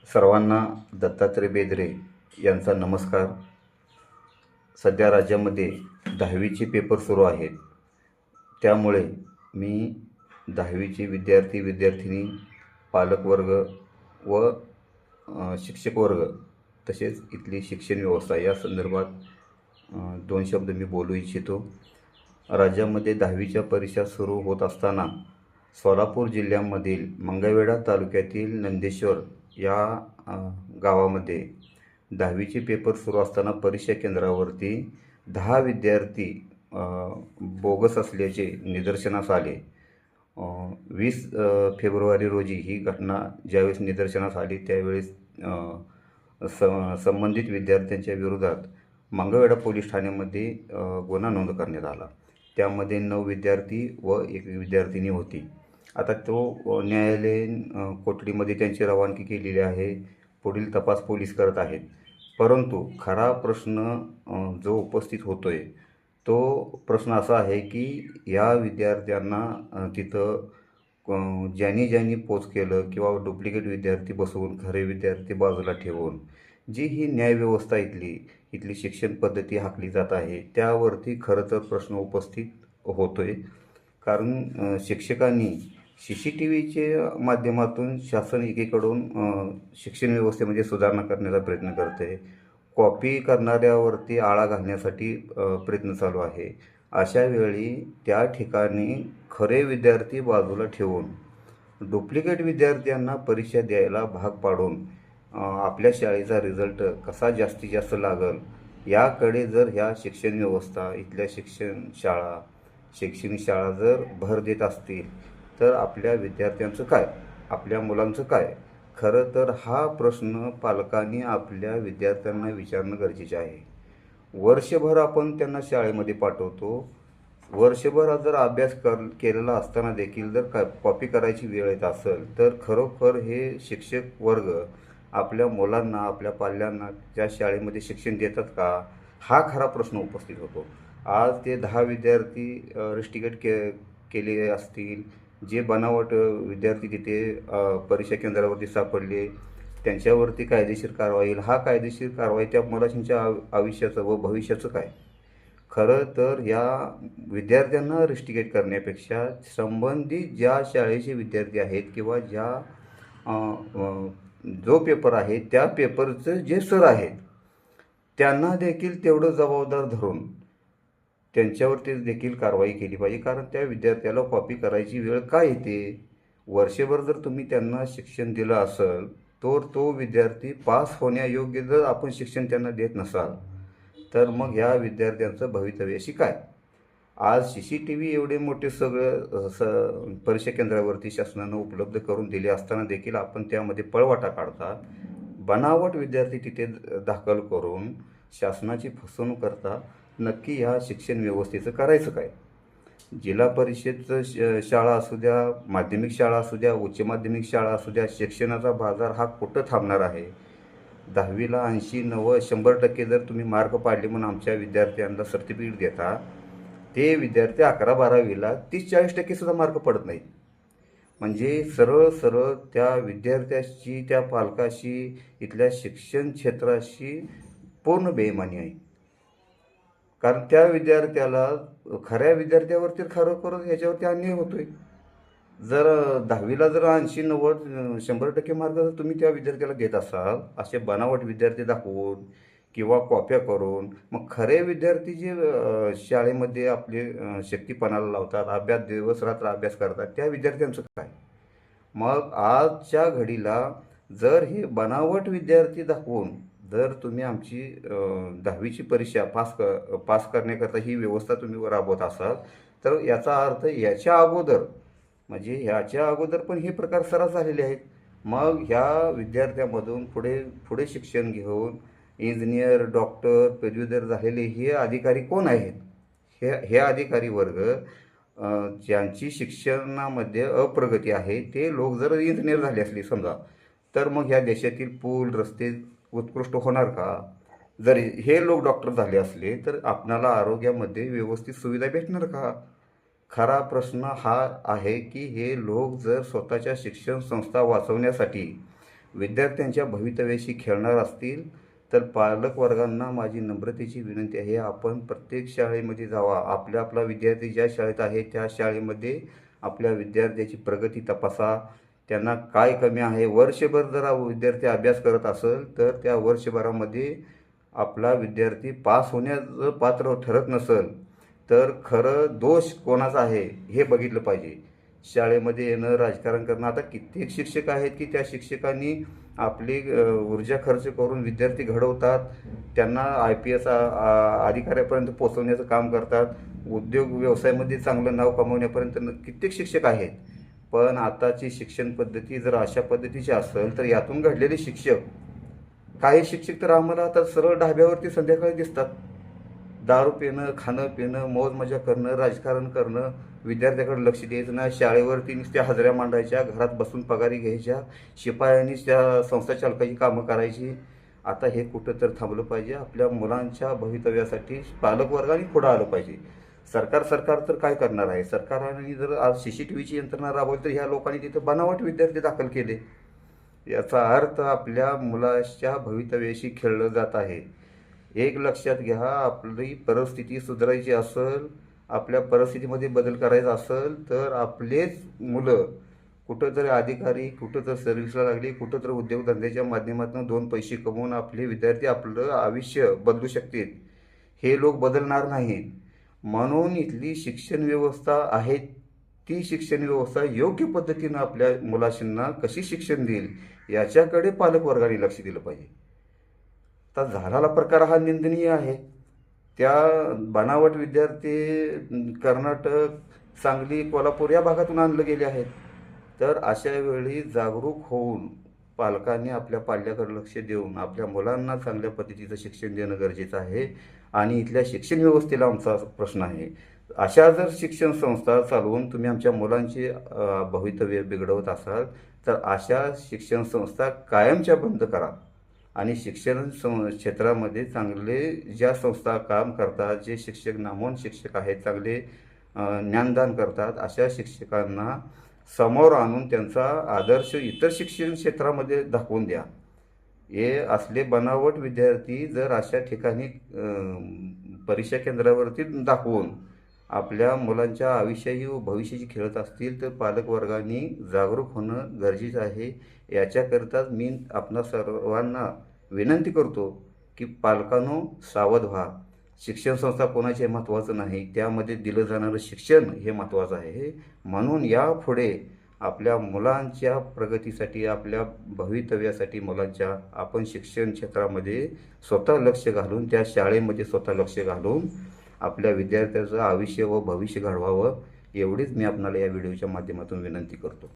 सर्वांना दत्तात्रय बेदरे यांचा नमस्कार. सध्या राज्यामध्ये 10वीचे पेपर सुरू आहेत. त्यामुळे मी 10वीचे विद्यार्थी-विद्यार्थिनी, पालकवर्ग व शिक्षक वर्ग तसेच इथली शिक्षण व्यवस्था या संदर्भात 2 शब्द मी बोलू इच्छितो. राज्यामध्ये 10वीच्या परीक्षा सुरू होत असताना सोलापूर जिल्ह्यामधील मंगळवेढा तालुक्यातील नंदेश्वर या गावामध्ये 10वीचे पेपर सुरू असताना परीक्षा केंद्रावरती 10 विद्यार्थी बोगस असल्याचे निदर्शनास आले. 20 फेब्रुवारी रोजी ही घटना ज्यावेळेस निदर्शनास आली त्यावेळेस संबंधित विद्यार्थ्यांच्या विरोधात मंगळवेढा पोलीस ठाण्यामध्ये गुन्हा नोंद करण्यात आला. त्यामध्ये 9 विद्यार्थी व 1 विद्यार्थिनी होती. आता तो न्यायालयीन कोठडीमध्ये त्यांची रवानगी केलेली आहे. पुढील तपास पोलीस करत आहेत. परंतु खरा प्रश्न जो उपस्थित होतो आहे तो प्रश्न असा आहे की या विद्यार्थ्यांना तिथं ज्यांनी पोच केलं किंवा डुप्लिकेट विद्यार्थी बसवून खरे विद्यार्थी बाजूला ठेवून जी ही न्यायव्यवस्था इथली शिक्षण पद्धती हाकली जात आहे त्यावरती खरं तर प्रश्न उपस्थित होतो आहे. कारण शिक्षकांनी CCTVच्या माध्यमातून शासन एकीकडून शिक्षण व्यवस्थेमध्ये सुधारणा करण्याचा प्रयत्न करते आहे. कॉपी करणाऱ्यावरती आळा घालण्यासाठी प्रयत्न चालू आहे. अशा वेळी त्या ठिकाणी खरे विद्यार्थी बाजूला ठेवून डुप्लिकेट विद्यार्थ्यांना परीक्षा द्यायला भाग पाडून आपल्या शाळेचा रिझल्ट कसा जास्तीत जास्त लागल याकडे जर ह्या शिक्षण व्यवस्था इथल्या शैक्षणिक शाळा जर भर देत असतील तर आपल्या विद्यार्थ्यांचं काय, आपल्या मुलांचं काय? खरं तर हा प्रश्न पालकांनी आपल्या विद्यार्थ्यांना विचारणं गरजेचे आहे. वर्षभर आपण त्यांना शाळेमध्ये पाठवतो. वर्षभर जर अभ्यास केलेला असताना देखील जर कॉपी करायची वेळ येत असेल तर खरोखर हे शिक्षक वर्ग आपल्या मुलांना, आपल्या पाल्यांना त्या शाळेमध्ये शिक्षण देतात का? हा खरा प्रश्न उपस्थित होतो. आज ते 10 विद्यार्थी रिस्टिकेट केले असतील, जे बनावट विद्यार्थी तिथे परीक्षा केंद्रावरती सापडले त्यांच्यावरती कायदेशीर कारवाई येईल. हा कायदेशीर कारवाई त्या मुलांच्या आयुष्याचं व भविष्याचं काय? खरं तर या विद्यार्थ्यांना रिस्टिकेट करण्यापेक्षा संबंधित ज्या शाळेचे विद्यार्थी आहेत किंवा जो पेपर आहे त्या पेपरचं जे सर आहेत त्यांना देखील तेवढं जबाबदार धरून त्यांच्यावरती देखील कारवाई केली पाहिजे. कारण त्या विद्यार्थ्याला कॉपी करायची वेळ का येते? वर्षभर जर तुम्ही त्यांना शिक्षण दिलं असेल तर तो विद्यार्थी पास होण्यायोग्य जर आपण शिक्षण त्यांना देत नसाल तर मग ह्या विद्यार्थ्यांचं भवितव्याशी काय? आज CCTV एवढे मोठे सगळं परीक्षा केंद्रावरती शासनानं उपलब्ध करून दिले असताना देखील आपण त्यामध्ये पळवाटा काढता, बनावट विद्यार्थी तिथे दाखल करून शासनाची फसवणूक करता. नक्की ह्या शिक्षण व्यवस्थेचं करायचं काय? जिल्हा परिषदचं शाळा असू द्या, माध्यमिक शाळा असू द्या, उच्च माध्यमिक शाळा असू द्या, शिक्षणाचा बाजार हा कुठं थांबणार आहे? 10वीला 80, 90, 100% जर तुम्ही मार्क पाडले म्हणून आमच्या विद्यार्थ्यांना सर्टिफिकेट देता, ते विद्यार्थी 11-12वीला 30-40% सुद्धा मार्क पडत नाहीत. म्हणजे सरळ त्या विद्यार्थ्याशी, त्या पालकाशी, इथल्या शिक्षण क्षेत्राशी पूर्ण बेईमानी आहे. कारण त्या विद्यार्थ्याला खऱ्या विद्यार्थ्यावरती खरोखरच ह्याच्यावरती अन्याय होतोय. जर 10वीला जर 80, 90, 100% मार्क जर तुम्ही त्या विद्यार्थ्याला देत असाल असे बनावट विद्यार्थी दाखवून किंवा कॉप्या करून, मग खरे विद्यार्थी जे शाळेमध्ये आपले शक्तीपणाला लावतात, दिवस रात्र अभ्यास करतात, त्या विद्यार्थ्यांचं काय? मग आजच्या घडीला जर हे बनावट विद्यार्थी दाखवून जर तुम्ही आमची 10वीची परीक्षा पास करण्याकरता ही व्यवस्था तुम्ही राबवत असाल तर याचा अर्थ ह्याच्या अगोदर पण हे प्रकार सरास झालेले आहेत. मग ह्या विद्यार्थ्यामधून पुढे शिक्षण घेऊन इंजिनियर, डॉक्टर, पदवीधर झालेले हे अधिकारी कोण आहेत? हे अधिकारी वर्ग ज्यांची शिक्षणामध्ये अप्रगती आहे ते लोक जर इंजिनियर झाले असले समजा तर मग ह्या देशातील पूल, रस्ते उत्कृष्ट होणार का? जर हे लोक डॉक्टर झाले असले तर आपणाला आरोग्यामध्ये व्यवस्थित सुविधा भेटणार का? खरा प्रश्न हा आहे की हे लोक जर स्वतःच्या शिक्षण संस्था वाचवण्यासाठी विद्यार्थ्यांच्या भवितव्याशी खेळणार असतील तर पालक वर्गांना माझी नम्रतेची विनंती आहे, आपण प्रत्येक शाळेमध्ये जावा. आपला विद्यार्थी ज्या शाळेत आहे त्या शाळेमध्ये आपल्या विद्यार्थ्याची प्रगती तपासा. त्यांना काय कमी आहे, वर्षभर जर विद्यार्थी अभ्यास करत असेल तर त्या वर्षभरामध्ये आपला विद्यार्थी पास होण्याचं पात्र ठरत नसेल तर खरं दोष कोणाचा आहे हे बघितलं पाहिजे. शाळेमध्ये येणं, राजकारण करणं. आता कित्येक शिक्षक आहेत की त्या शिक्षकांनी आपली ऊर्जा खर्च करून विद्यार्थी घडवतात, त्यांना IPS अधिकाऱ्यापर्यंत पोचवण्याचं काम करतात, उद्योग व्यवसायामध्ये चांगलं नाव कमवण्यापर्यंत कित्येक शिक्षक आहेत. पण आताची शिक्षण पद्धती जर अशा पद्धतीची असेल तर यातून घडलेले शिक्षक, काही शिक्षक तर आम्हाला आता सरळ ढाब्यावरती संध्याकाळी दिसतात. दारू पिणं, खाणं पिणं, मौज मजा करणं, राजकारण करणं, विद्यार्थ्याकडे लक्ष द्यायचं नाही. शाळेवरती नुसत्या हजेऱ्या मांडायच्या, घरात बसून पगारी घ्यायच्या, शिपायांनीच त्या संस्था चालकाची कामं करायची. आता हे कुठं तर थांबलं पाहिजे. आपल्या मुलांच्या भवितव्यासाठी पालक वर्गाने पुढं आलं पाहिजे. सरकार तर काय करणार आहे? सरकारने जर आज CCTVची यंत्रणा राबवली तर ह्या लोकांनी तिथं बनावट विद्यार्थी दाखल केले. याचा अर्थ आपल्या मुलाच्या भवितव्याशी खेळलं जात आहे. एक लक्षात घ्या, आपली परिस्थिती सुधारायची असेल, आपल्या परिस्थितीमध्ये बदल करायचा असेल तर आपलेच मुलं कुठंतरी अधिकारी, कुठंतरी सर्व्हिसला लागली, कुठंतरी उद्योगधंद्याच्या माध्यमातून 2 पैसे कमवून आपले विद्यार्थी आपलं आयुष्य बदलू शकतील. हे लोक बदलणार नाहीत. म्हणून इथली शिक्षण व्यवस्था आहे ती शिक्षण व्यवस्था योग्य पद्धतीनं आपल्या मुलांना कशी शिक्षण देईल याच्याकडे पालक वर्गाने लक्ष दिलं पाहिजे. आता झालेला प्रकार हा निंदनीय आहे. त्या बनावट विद्यार्थी कर्नाटक, सांगली, कोल्हापूर या भागातून आणले गेले आहेत. तर अशा वेळी जागरूक होऊन पालकांनी आपल्या पाल्याकडे लक्ष देऊन आपल्या मुलांना चांगल्या पद्धतीचं शिक्षण देणं गरजेचं आहे. आणि इथल्या शिक्षण व्यवस्थेला आमचा प्रश्न आहे, अशा जर शिक्षण संस्था चालवून तुम्ही आमच्या मुलांचे भवितव्य बिघडवत असाल तर अशा शिक्षण संस्था कायमच्या बंद करा. आणि शिक्षण क्षेत्रामध्ये चांगले ज्या संस्था काम करतात, जे शिक्षक नामवंत शिक्षक आहेत, चांगले ज्ञानदान करतात, अशा शिक्षकांना समोर आणून त्यांचा आदर्श इतर शिक्षण क्षेत्रामध्ये दाखवून द्या. हे असले बनावट विद्यार्थी जर अशा ठिकाणी परीक्षा केंद्रावरती दाखवून आपल्या मुलांच्या आयुष्याची व भविष्याची खेळत असतील तर पालक वर्गाने जागरूक होणं गरजेचं आहे. याच्याकरताच मी आपणा सर्वांना विनंती करतो की पालकांनो सावध व्हा. शिक्षण संस्था कोणाचे महत्त्वाचं नाही, त्यामध्ये दिलं जाणारं शिक्षण हे महत्त्वाचं आहे. म्हणून यापुढे आपल्या मुलांच्या प्रगतीसाठी, आपल्या भवितव्यासाठी मुलांच्या आपण शिक्षण क्षेत्रामध्ये स्वतः लक्ष घालून, त्या शाळेमध्ये स्वतः लक्ष घालून आपल्या विद्यार्थ्याचं आयुष्य व भविष्य घडवावं, एवढीच मी आपणाला या व्हिडिओच्या माध्यमातून विनंती करतो.